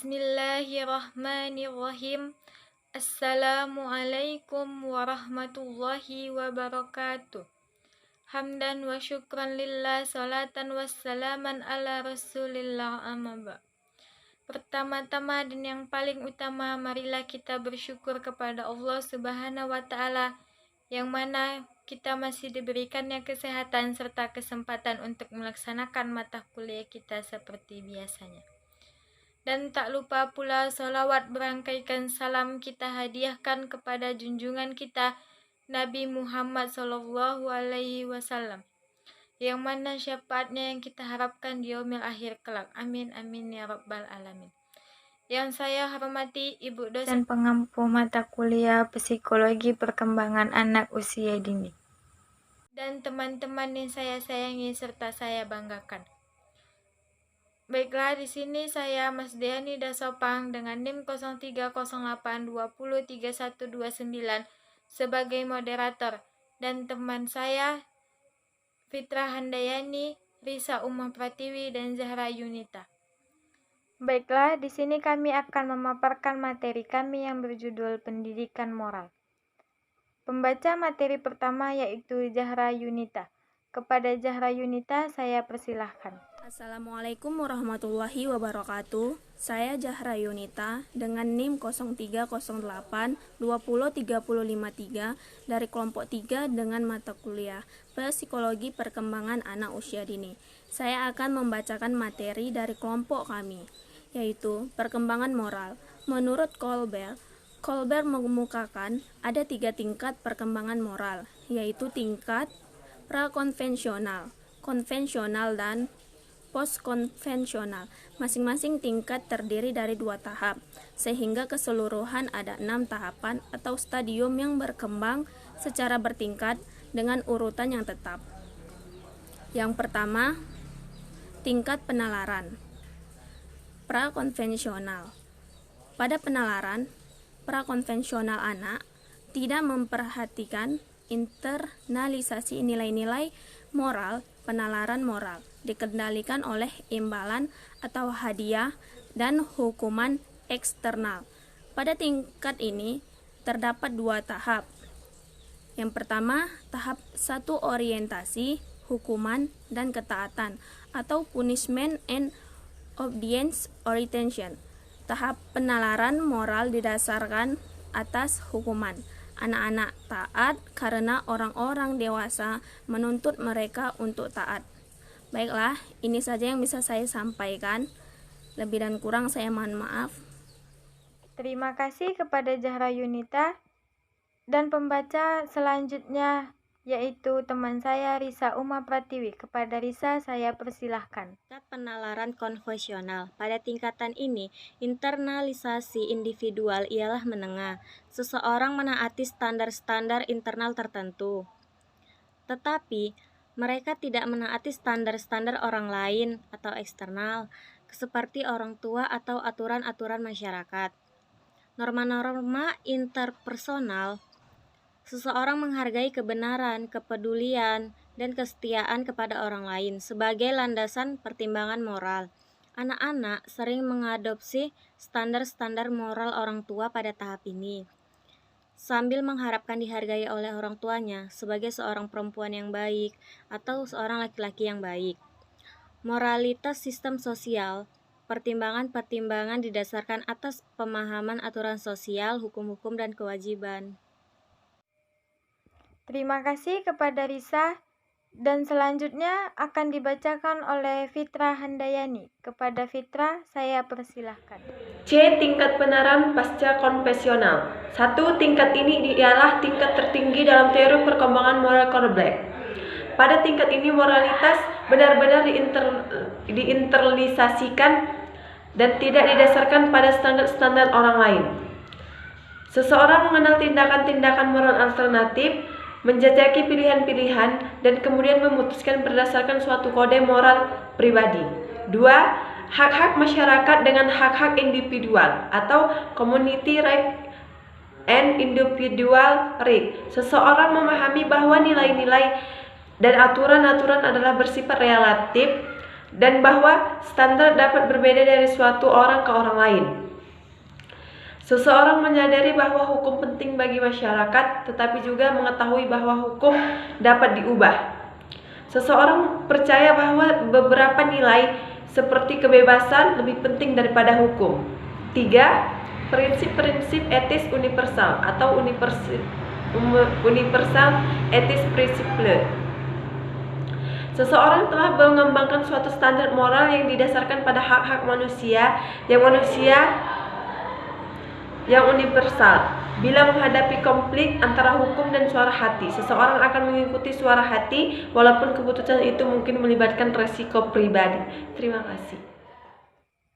Bismillahirrahmanirrahim. Assalamualaikum warahmatullahi wabarakatuh. Hamdan wa syukran lillah, salatan wassalaman ala rasulillah, amma ba'd. Pertama-tama dan yang paling utama, marilah kita bersyukur kepada Allah Subhanahu wa Ta'ala, yang mana kita masih diberikannya kesehatan serta kesempatan untuk melaksanakan mata kuliah kita seperti biasanya. Dan tak lupa pula salawat berangkaikan salam kita hadiahkan kepada junjungan kita Nabi Muhammad SAW, yang mana syafaatnya yang kita harapkan di yaumil akhir kelak. Amin amin ya rabbal alamin. Yang saya hormati Ibu dosen pengampu mata kuliah Psikologi Perkembangan Anak Usia Dini, dan teman-teman yang saya sayangi serta saya banggakan. Baiklah, di sini saya Mas Deani Dasopang dengan NIM 0308203129 sebagai moderator, dan teman saya Fitra Handayani, Risa Umah Pratiwi, dan Zahra Yunita. Baiklah, di sini kami akan memaparkan materi kami yang berjudul Pendidikan Moral. Pembaca materi pertama yaitu Zahra Yunita. Kepada Zahra Yunita saya persilahkan. Assalamualaikum warahmatullahi wabarakatuh. Saya Zahra Yunita dengan NIM 0308203053 dari kelompok 3 dengan mata kuliah Psikologi Perkembangan Anak Usia Dini. Saya akan membacakan materi dari kelompok kami, yaitu perkembangan moral. Menurut Colbert mengemukakan ada 3 tingkat perkembangan moral, yaitu tingkat prakonvensional, konvensional, dan post-konvensional. Masing-masing tingkat terdiri dari 2 tahap, sehingga keseluruhan ada 6 tahapan atau stadium yang berkembang secara bertingkat dengan urutan yang tetap. Yang pertama, tingkat penalaran prakonvensional. Pada penalaran prakonvensional, anak tidak memperhatikan internalisasi nilai-nilai moral. Penalaran moral dikendalikan oleh imbalan atau hadiah dan hukuman eksternal. Pada tingkat ini terdapat 2 tahap. Yang pertama, tahap 1 orientasi, hukuman, dan ketaatan atau punishment and obedience orientation. Tahap penalaran moral didasarkan atas hukuman. Anak-anak taat karena orang-orang dewasa menuntut mereka untuk taat. Baiklah, ini saja yang bisa saya sampaikan. Lebih dan kurang saya mohon maaf. Terima kasih kepada Zahra Yunita. Dan pembaca selanjutnya yaitu teman saya Risa Umah Pratiwi. Kepada Risa saya persilahkan. Penalaran konvensional. Pada tingkatan ini, internalisasi individual ialah menengah. Seseorang menaati standar-standar internal tertentu, tetapi mereka tidak menaati standar-standar orang lain atau eksternal, seperti orang tua atau aturan-aturan masyarakat. Norma-norma interpersonal. Seseorang menghargai kebenaran, kepedulian, dan kesetiaan kepada orang lain sebagai landasan pertimbangan moral. Anak-anak sering mengadopsi standar-standar moral orang tua pada tahap ini, sambil mengharapkan dihargai oleh orang tuanya sebagai seorang perempuan yang baik atau seorang laki-laki yang baik. Moralitas sistem sosial. Pertimbangan-pertimbangan didasarkan atas pemahaman aturan sosial, hukum-hukum, dan kewajiban. Terima kasih kepada Risa, dan selanjutnya akan dibacakan oleh Fitra Handayani. Kepada Fitra saya persilahkan. C. Tingkat penalaran pasca konvensional. 1. Tingkat ini ialah tingkat tertinggi dalam teori perkembangan moral Colbert. Pada tingkat ini moralitas benar-benar diinternalisasikan dan tidak didasarkan pada standar-standar orang lain. Seseorang mengenal tindakan-tindakan moral alternatif, menjajaki pilihan-pilihan, dan kemudian memutuskan berdasarkan suatu kode moral pribadi. 2. Hak-hak masyarakat dengan hak-hak individual atau community right and individual right. Seseorang memahami bahwa nilai-nilai dan aturan-aturan adalah bersifat relatif, dan bahwa standar dapat berbeda dari suatu orang ke orang lain. Seseorang menyadari bahwa hukum penting bagi masyarakat, tetapi juga mengetahui bahwa hukum dapat diubah. Seseorang percaya bahwa beberapa nilai seperti kebebasan lebih penting daripada hukum. 3. Prinsip-prinsip etis universal atau universal ethics principle. Seseorang telah mengembangkan suatu standar moral yang didasarkan pada hak-hak manusia yang universal. Bila menghadapi konflik antara hukum dan suara hati, seseorang akan mengikuti suara hati walaupun keputusan itu mungkin melibatkan resiko pribadi. Terima kasih.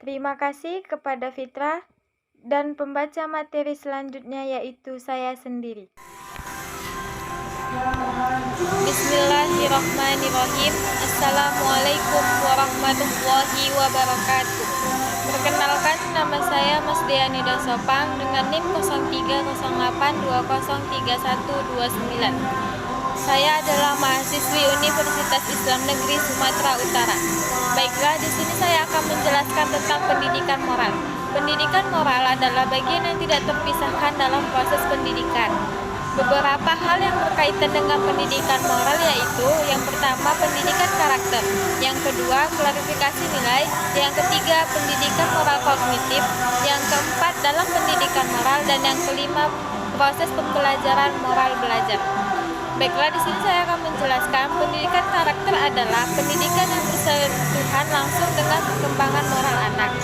Terima kasih kepada Fitra dan pembaca materi selanjutnya yaitu saya sendiri. Bismillahirrahmanirrahim. Assalamualaikum warahmatullahi wabarakatuh. Perkenalkan, nama saya Mas Deani Dasopang dengan NIM 0308203129. Saya adalah mahasiswi Universitas Islam Negeri Sumatera Utara. Baiklah, di sini saya akan menjelaskan tentang pendidikan moral. Pendidikan moral adalah bagian yang tidak terpisahkan dalam proses pendidikan. Beberapa hal yang berkaitan dengan pendidikan moral yaitu yang pertama pendidikan karakter, yang kedua klarifikasi nilai, yang ketiga pendidikan moral kognitif, yang keempat dalam pendidikan moral, dan yang kelima proses pembelajaran moral belajar. Baiklah, di sini saya akan menjelaskan pendidikan karakter adalah pendidikan yang bersentuhan langsung dengan perkembangan moral anak.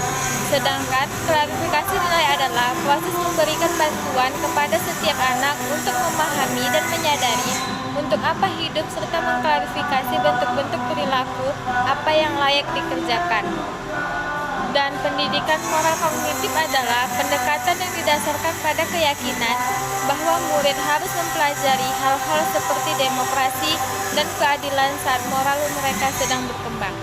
Sedangkan klarifikasi nilai adalah proses memberikan bantuan kepada setiap anak untuk memahami dan menyadari untuk apa hidup serta mengklarifikasi bentuk-bentuk perilaku apa yang layak dikerjakan. Dan pendidikan moral kognitif adalah pendekatan yang didasarkan pada keyakinan bahwa murid harus mempelajari hal-hal seperti demokrasi dan keadilan saat moral mereka sedang berkembang.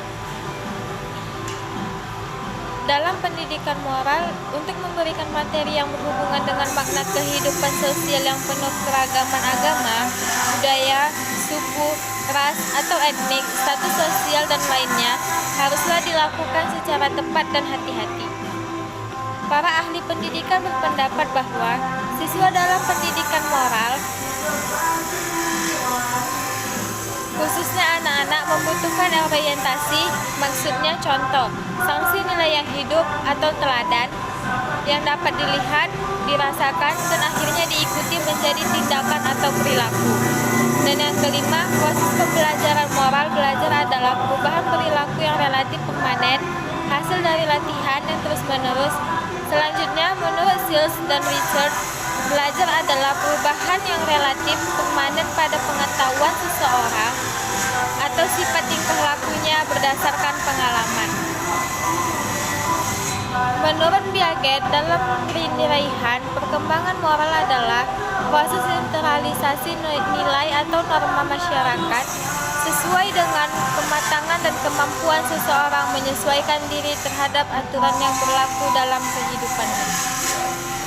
Dalam pendidikan moral, untuk memberikan materi yang berhubungan dengan makna kehidupan sosial yang penuh keragaman agama, budaya, suku, ras, atau etnik, status sosial, dan lainnya, haruslah dilakukan secara tepat dan hati-hati. Para ahli pendidikan berpendapat bahwa siswa dalam pendidikan moral, khususnya anak-anak, membutuhkan orientasi, maksudnya contoh, sanksi nilai yang hidup atau teladan yang dapat dilihat, dirasakan, dan akhirnya diikuti menjadi tindakan atau perilaku. Dan yang kelima, proses pembelajaran moral belajar adalah perubahan perilaku yang relatif permanen, hasil dari latihan yang terus-menerus. Selanjutnya, menurut Searle dan Research, belajar adalah perubahan yang relatif permanen pada pengetahuan seseorang atau sifat tingkah lakunya berdasarkan pengalaman. Menurut Piaget, dalam penilaian, perkembangan moral adalah proses internalisasi nilai atau norma masyarakat sesuai dengan kematangan dan kemampuan seseorang menyesuaikan diri terhadap aturan yang berlaku dalam kehidupannya.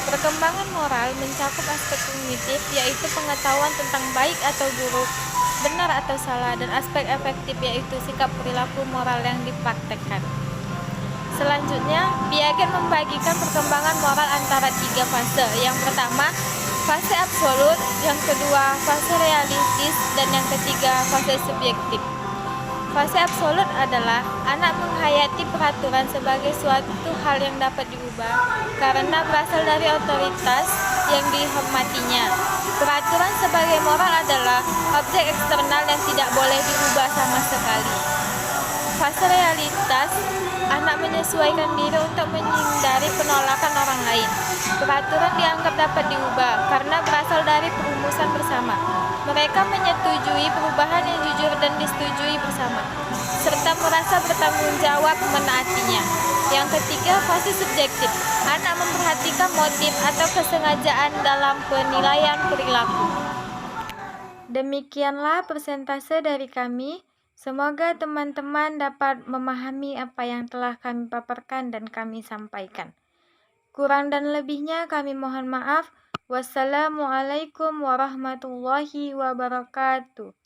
Perkembangan moral mencakup aspek kognitif, yaitu pengetahuan tentang baik atau buruk, benar atau salah, dan aspek efektif, yaitu sikap perilaku moral yang dipraktekkan. Selanjutnya, Piaget membagikan perkembangan moral antara 3 fase. Yang pertama, fase absolut, yang kedua, fase realistis, dan yang ketiga, fase subjektif. Fase absolut adalah anak menghayati peraturan sebagai suatu hal yang dapat diubah karena berasal dari otoritas yang dihormatinya. Peraturan sebagai moral adalah objek eksternal yang tidak boleh diubah sama sekali. Fase realitas, anak menyesuaikan diri untuk menghindari penolakan orang lain. Peraturan dianggap dapat diubah karena berasal dari perumusan bersama. Mereka menyetujui perubahan yang jujur dan disetujui bersama, serta merasa bertanggung jawab menaatinya. Yang ketiga, fase subjektif. Anak memperhatikan motif atau kesengajaan dalam penilaian perilaku. Demikianlah persentase dari kami. Semoga teman-teman dapat memahami apa yang telah kami paparkan dan kami sampaikan. Kurang dan lebihnya kami mohon maaf. Wassalamualaikum warahmatullahi wabarakatuh.